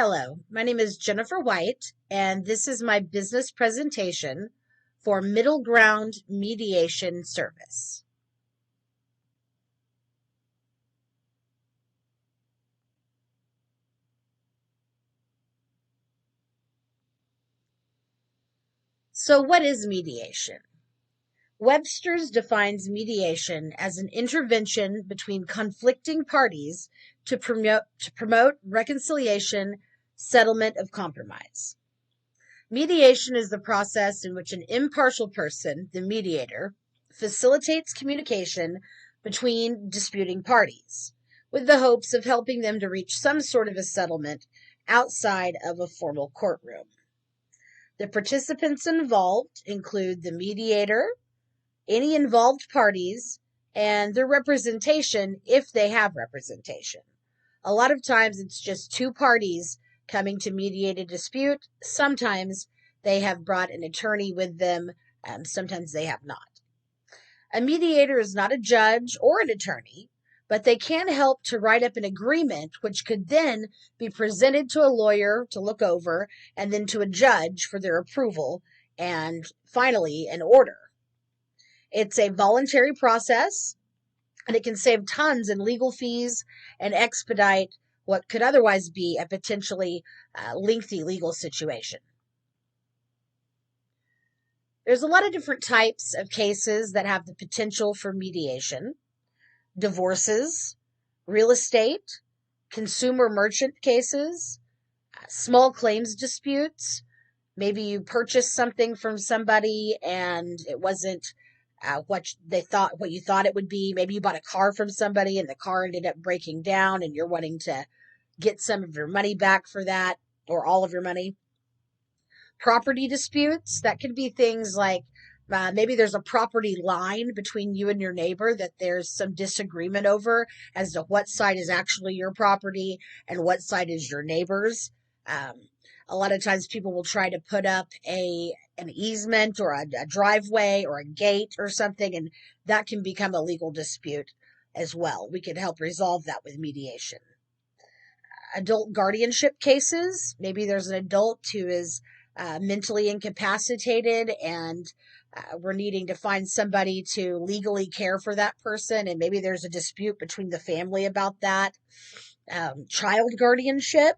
Hello, my name is Jennifer White, and this is my business presentation for Middle Ground Mediation Service. So, what is mediation? Webster's defines mediation as an intervention between conflicting parties to promote reconciliation, settlement of compromise. Mediation is the process in which an impartial person, the mediator, facilitates communication between disputing parties, with the hopes of helping them to reach some sort of a settlement outside of a formal courtroom. The participants involved include the mediator, any involved parties, and their representation if they have representation. A lot of times it's just two parties coming to mediate a dispute. Sometimes they have brought an attorney with them, sometimes they have not. A mediator is not a judge or an attorney, but they can help to write up an agreement which could then be presented to a lawyer to look over and then to a judge for their approval and finally an order. It's a voluntary process, and it can save tons in legal fees and expedite what could otherwise be a potentially lengthy legal situation. There's a lot of different types of cases that have the potential for mediation: divorces, real estate, consumer merchant cases, small claims disputes. Maybe you purchased something from somebody and it wasn't what you thought it would be. Maybe you bought a car from somebody and the car ended up breaking down and you're wanting to get some of your money back for that, or all of your money. Property disputes, that could be things like maybe there's a property line between you and your neighbor that there's some disagreement over as to what side is actually your property and what side is your neighbor's. A lot of times people will try to put up an easement or a driveway or a gate or something, and that can become a legal dispute as well. We can help resolve that with mediation. Adult guardianship cases, maybe there's an adult who is mentally incapacitated and we're needing to find somebody to legally care for that person, and maybe there's a dispute between the family about that. Child guardianship,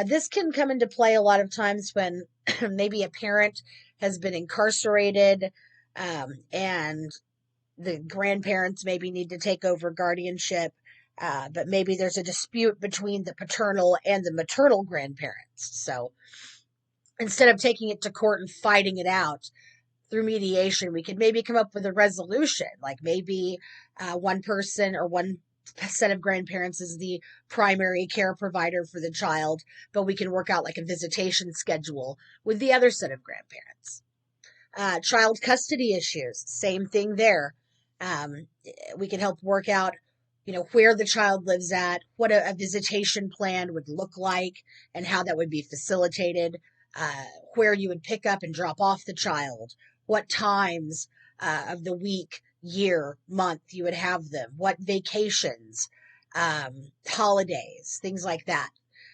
this can come into play a lot of times when maybe a parent has been incarcerated and the grandparents maybe need to take over guardianship, but maybe there's a dispute between the paternal and the maternal grandparents. So instead of taking it to court and fighting it out through mediation, we could maybe come up with a resolution. Like maybe one person or one set of grandparents is the primary care provider for the child, but we can work out like a visitation schedule with the other set of grandparents. Child custody issues, same thing there. We can help work out, where the child lives at, what a visitation plan would look like, and how that would be facilitated, where you would pick up and drop off the child, what times of the week, year, month you would have them, what vacations, holidays, things like that.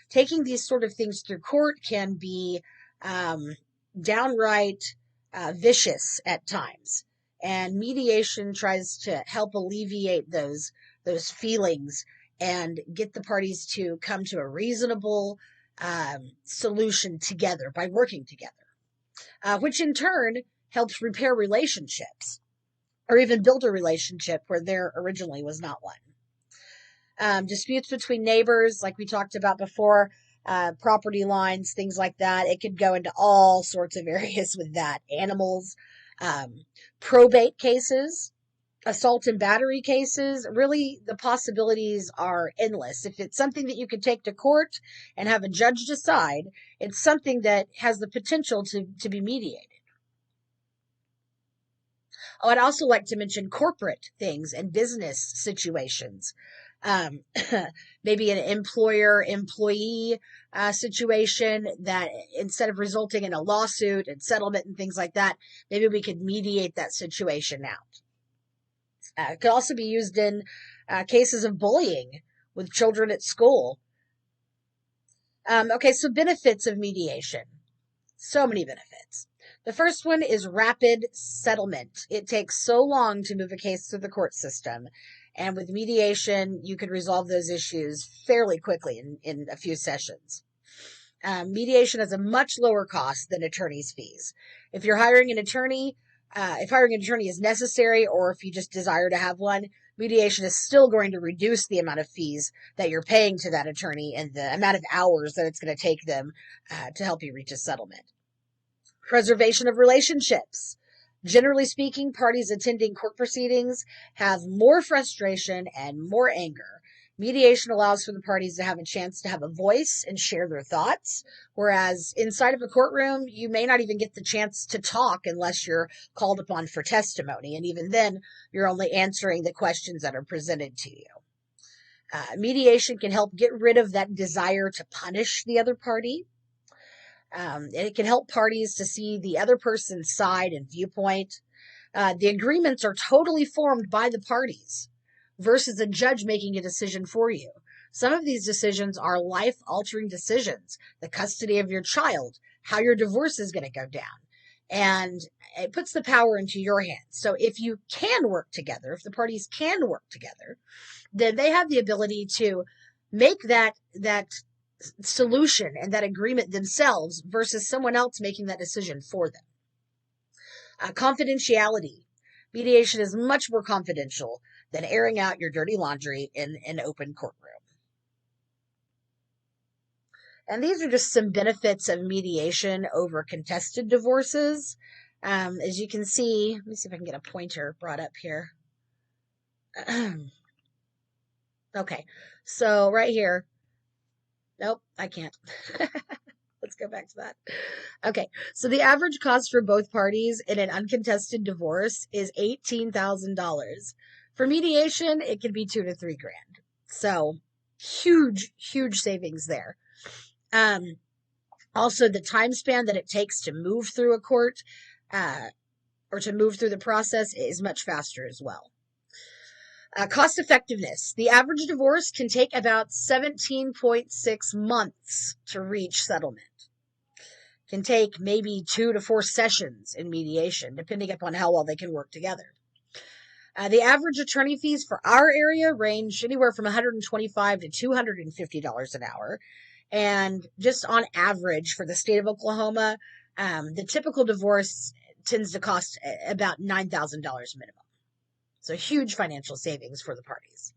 Taking these sort of things through court can be downright vicious at times, and mediation tries to help alleviate those feelings and get the parties to come to a reasonable solution together by working together, which in turn helps repair relationships or even build a relationship where there originally was not one. Disputes between neighbors, like we talked about before, property lines, things like that. It could go into all sorts of areas with that. Animals, probate cases, assault and battery cases. Really, the possibilities are endless. If it's something that you could take to court and have a judge decide, it's something that has the potential to be mediated. Oh, I'd also like to mention corporate things and business situations. Maybe an employer-employee situation that instead of resulting in a lawsuit and settlement and things like that, maybe we could mediate that situation out. It could also be used in cases of bullying with children at school. Okay, so benefits of mediation. So many benefits. The first one is rapid settlement. It takes so long to move a case through the court system. And with mediation, you could resolve those issues fairly quickly in a few sessions. Mediation has a much lower cost than attorney's fees. If you're hiring an attorney, if hiring an attorney is necessary, or if you just desire to have one, mediation is still going to reduce the amount of fees that you're paying to that attorney and the amount of hours that it's going to take them to help you reach a settlement. Preservation of relationships. Generally speaking, parties attending court proceedings have more frustration and more anger. Mediation allows for the parties to have a chance to have a voice and share their thoughts, whereas inside of a courtroom, you may not even get the chance to talk unless you're called upon for testimony, and even then, you're only answering the questions that are presented to you. Mediation can help get rid of that desire to punish the other party. And it can help parties to see the other person's side and viewpoint. The agreements are totally formed by the parties versus a judge making a decision for you. Some of these decisions are life-altering decisions. The custody of your child, how your divorce is going to go down. And it puts the power into your hands. So if you can work together, if the parties can work together, then they have the ability to make that solution and that agreement themselves versus someone else making that decision for them. Confidentiality. Mediation is much more confidential than airing out your dirty laundry in an open courtroom. And these are just some benefits of mediation over contested divorces. As you can see, let me see if I can get a pointer brought up here. Okay, so right here. Nope, I can't. Let's go back to that. Okay, so the average cost for both parties in an uncontested divorce is $18,000. For mediation, it could be $2,000 to $3,000. So huge, huge savings there. Also, the time span that it takes to move through a court or to move through the process is much faster as well. Cost effectiveness. The average divorce can take about 17.6 months to reach settlement. Can take maybe 2 to 4 sessions in mediation, depending upon how well they can work together. The average attorney fees for our area range anywhere from $125 to $250 an hour. And just on average for the state of Oklahoma, the typical divorce tends to cost about $9,000 minimum. So huge financial savings for the parties.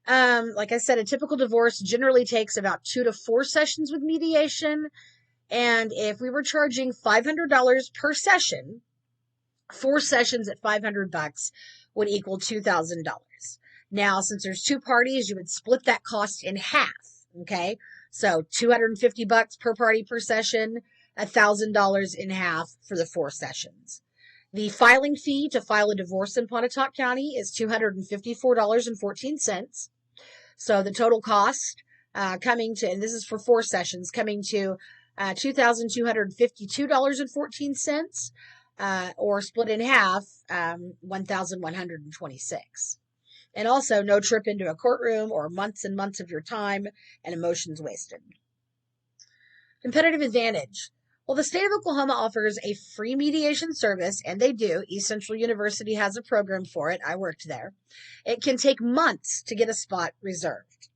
Like I said, a typical divorce generally takes about 2 to 4 sessions with mediation. And if we were charging $500 per session, 4 sessions at $500 would equal $2,000. Now, since there's 2 parties, you would split that cost in half. Okay. So $250 per party per session, $1,000 in half for the 4 sessions. The filing fee to file a divorce in Pontotoc County is $254.14. So the total cost coming to, and this is for 4 sessions, coming to $2,252.14, or split in half, $1,126. And also no trip into a courtroom or months and months of your time and emotions wasted. Competitive advantage. Well, the state of Oklahoma offers a free mediation service, and they do. East Central University has a program for it. I worked there. It can take months to get a spot reserved.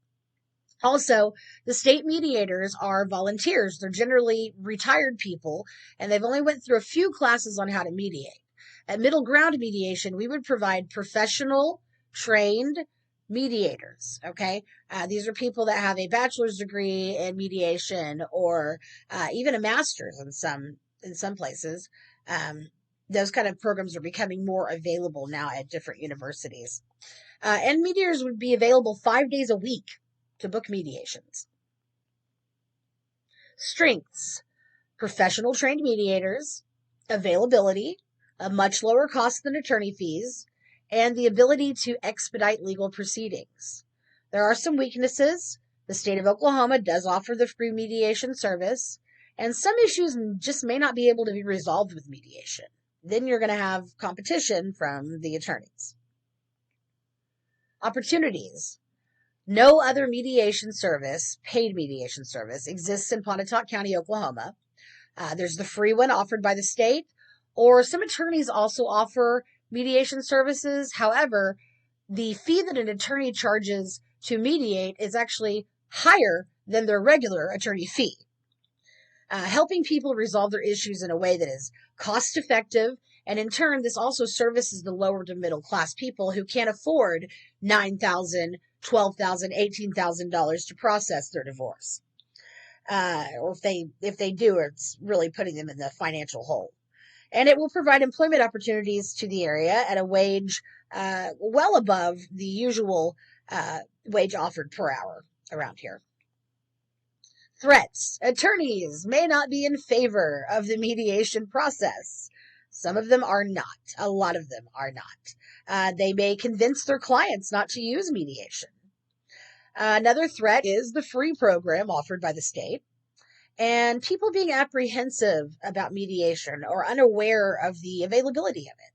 Also, the state mediators are volunteers. They're generally retired people, and they've only went through a few classes on how to mediate. At Middle Ground Mediation, we would provide professional, trained mediators. Okay. These are people that have a bachelor's degree in mediation or even a master's in some places. Those kind of programs are becoming more available now at different universities. And mediators would be available 5 days a week to book mediations. Strengths: professional trained mediators, availability, a much lower cost than attorney fees, and the ability to expedite legal proceedings. There are some weaknesses. The state of Oklahoma does offer the free mediation service, and some issues just may not be able to be resolved with mediation. Then you're going to have competition from the attorneys. Opportunities. No other mediation service, paid mediation service, exists in Pontotoc County, Oklahoma. There's the free one offered by the state, or some attorneys also offer mediation services. However, the fee that an attorney charges to mediate is actually higher than their regular attorney fee. Helping people resolve their issues in a way that is cost effective. And in turn, this also services the lower to middle class people who can't afford $9,000, $12,000, $18,000 to process their divorce. Or if they do, it's really putting them in the financial hole. And it will provide employment opportunities to the area at a wage well above the usual wage offered per hour around here. Threats. Attorneys may not be in favor of the mediation process. Some of them are not. A lot of them are not. They may convince their clients not to use mediation. Another threat is the free program offered by the state, and people being apprehensive about mediation or unaware of the availability of it.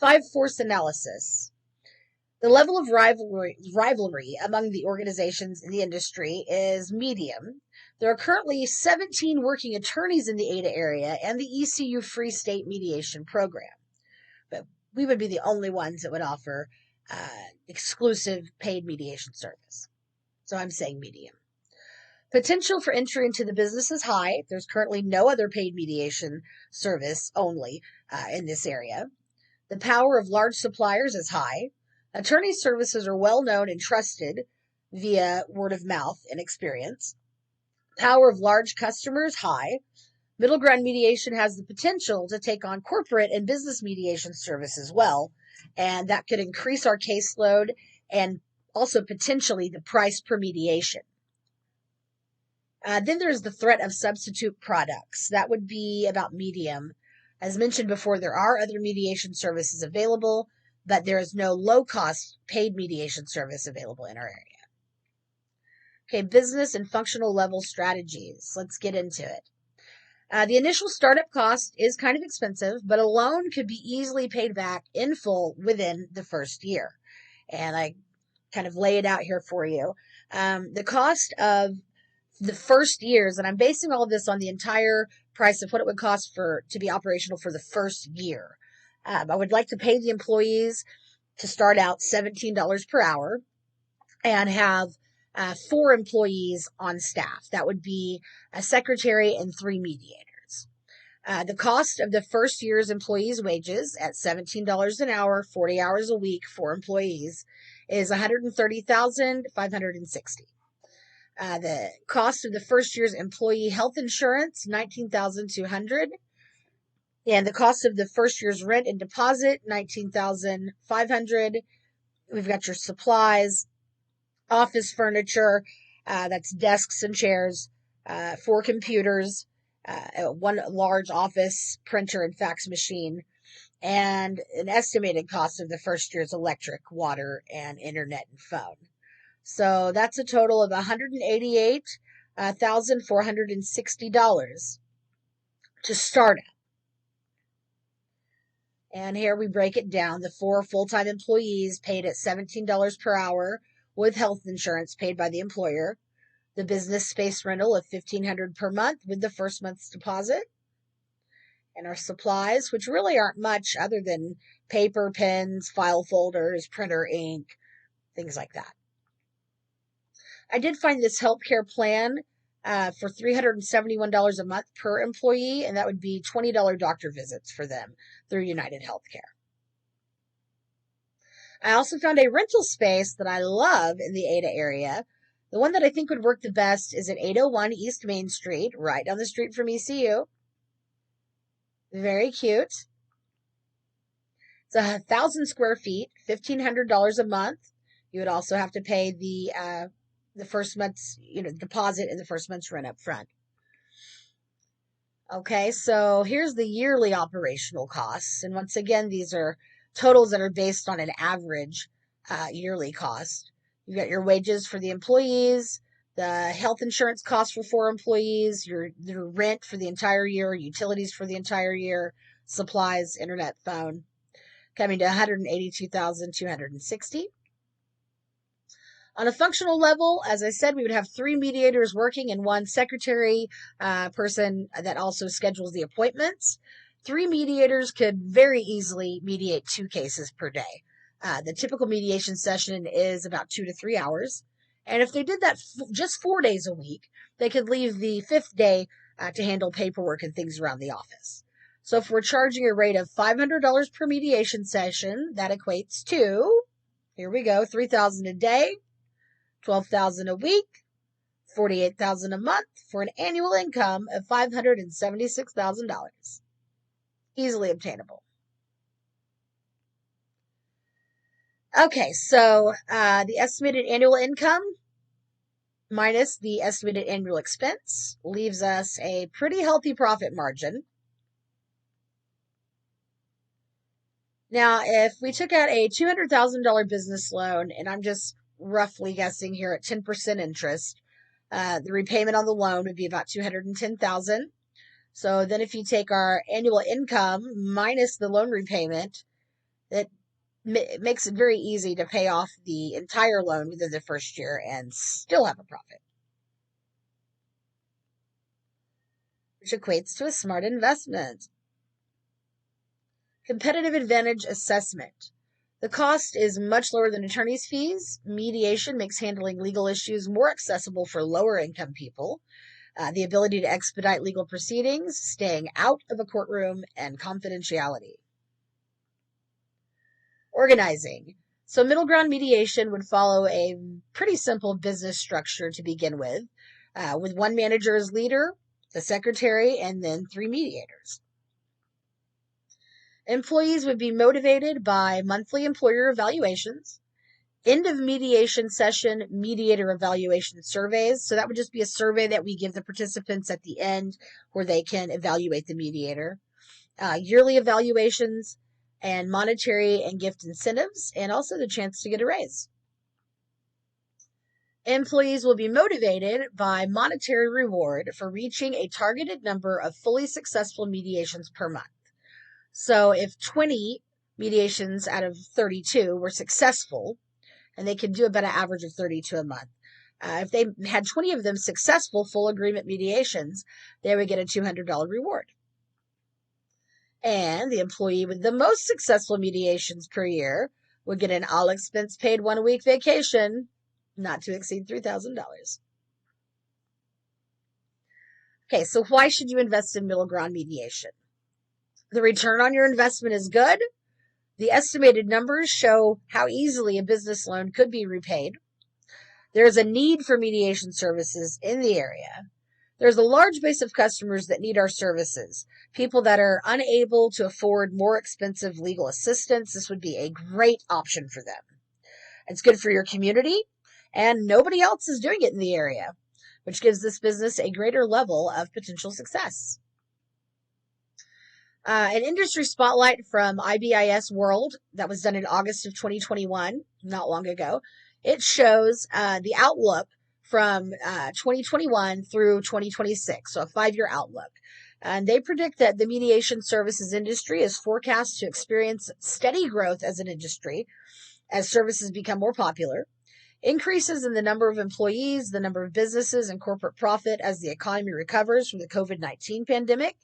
5-force analysis. The level of rivalry among the organizations in the industry is medium. There are currently 17 working attorneys in the Ada area and the ECU Free State Mediation Program. But we would be the only ones that would offer exclusive paid mediation service. So I'm saying medium. Potential for entry into the business is high. There's currently no other paid mediation service only in this area. The power of large suppliers is high. Attorney services are well known and trusted via word of mouth and experience. Power of large customers high. Middle ground mediation has the potential to take on corporate and business mediation service as well, and that could increase our caseload and also potentially the price per mediation. Then there's the threat of substitute products. That would be about medium. As mentioned before, there are other mediation services available, but there is no low-cost paid mediation service available in our area. Okay, business and functional level strategies. Let's get into it. The initial startup cost is kind of expensive, but a loan could be easily paid back in full within the first year. And I kind of lay it out here for you. The cost of the first years, and I'm basing all of this on the entire price of what it would cost to be operational for the first year. I would like to pay the employees to start out $17 per hour and have 4 employees on staff. That would be a secretary and 3 mediators. The cost of the first year's employees' wages at $17 an hour, 40 hours a week, 4 employees, is $130,560. The cost of the first year's employee health insurance, $19,200. And the cost of the first year's rent and deposit, $19,500. We've got your supplies, office furniture, that's desks and chairs, 4 computers, 1 large office printer and fax machine, and an estimated cost of the first year's electric, water, and internet and phone. So that's a total of $188,460 to start at. And here we break it down. The 4 full-time employees paid at $17 per hour with health insurance paid by the employer. The business space rental of $1,500 per month with the first month's deposit. And our supplies, which really aren't much other than paper, pens, file folders, printer, ink, things like that. I did find this healthcare plan for $371 a month per employee, and that would be $20 doctor visits for them through United Healthcare. I also found a rental space that I love in the Ada area. The one that I think would work the best is at 801 East Main Street, right down the street from ECU. Very cute. It's 1,000 square feet, $1,500 a month. You would also have to pay the first month's deposit and the first month's rent up front. Okay, so here's the yearly operational costs. And once again, these are totals that are based on an average yearly cost. You've got your wages for the employees, the health insurance cost for 4 employees, your rent for the entire year, utilities for the entire year, supplies, internet, phone, coming to $182,260. On a functional level, as I said, we would have 3 mediators working and 1 secretary person that also schedules the appointments. 3 mediators could very easily mediate 2 cases per day. The typical mediation session is about 2 to 3 hours. And if they did that just 4 days a week, they could leave the 5th day to handle paperwork and things around the office. So if we're charging a rate of $500 per mediation session, that equates to, here we go, $3,000 a day, $12,000 a week, $48,000 a month, for an annual income of $576,000. Easily obtainable. Okay, so the estimated annual income minus the estimated annual expense leaves us a pretty healthy profit margin. Now, if we took out a $200,000 business loan, and I'm just roughly guessing here at 10% interest, the repayment on the loan would be about $210,000. So then if you take our annual income minus the loan repayment, it makes it very easy to pay off the entire loan within the first year and still have a profit, which equates to a smart investment. Competitive advantage assessment. The cost is much lower than attorney's fees. Mediation makes handling legal issues more accessible for lower income people. The ability to expedite legal proceedings, staying out of a courtroom, and confidentiality. Organizing. So middle ground mediation would follow a pretty simple business structure to begin with 1 manager as leader, the secretary, and then 3 mediators. Employees would be motivated by monthly employer evaluations, end of mediation session mediator evaluation surveys. So that would just be a survey that we give the participants at the end where they can evaluate the mediator. Yearly evaluations and monetary and gift incentives, and also the chance to get a raise. Employees will be motivated by monetary reward for reaching a targeted number of fully successful mediations per month. So if 20 mediations out of 32 were successful, and they could do about an average of 32 a month, if they had 20 of them successful full agreement mediations, they would get a $200 reward. And the employee with the most successful mediations per year would get an all expense paid 1 week vacation, not to exceed $3,000. Okay, so why should you invest in middle ground mediation? The return on your investment is good. The estimated numbers show how easily a business loan could be repaid. There's a need for mediation services in the area. There's a large base of customers that need our services, people that are unable to afford more expensive legal assistance. This would be a great option for them. It's good for your community, and nobody else is doing it in the area, which gives this business a greater level of potential success. An industry spotlight from IBIS World that was done in August of 2021, not long ago. It shows the outlook from 2021 through 2026, so a 5-year outlook. And they predict that the mediation services industry is forecast to experience steady growth as an industry as services become more popular, increases in the number of employees, the number of businesses, and corporate profit as the economy recovers from the COVID-19 pandemic.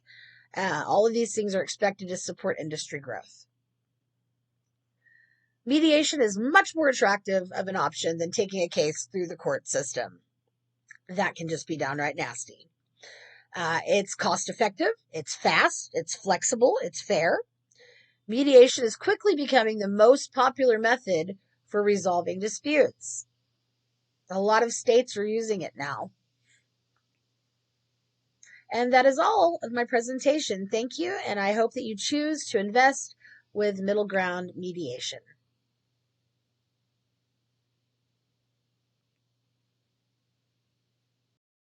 All of these things are expected to support industry growth. Mediation is much more attractive of an option than taking a case through the court system. That can just be downright nasty. It's cost effective, it's fast, it's flexible, it's fair. Mediation is quickly becoming the most popular method for resolving disputes. A lot of states are using it now. And that is all of my presentation. Thank you, and I hope that you choose to invest with middle ground mediation.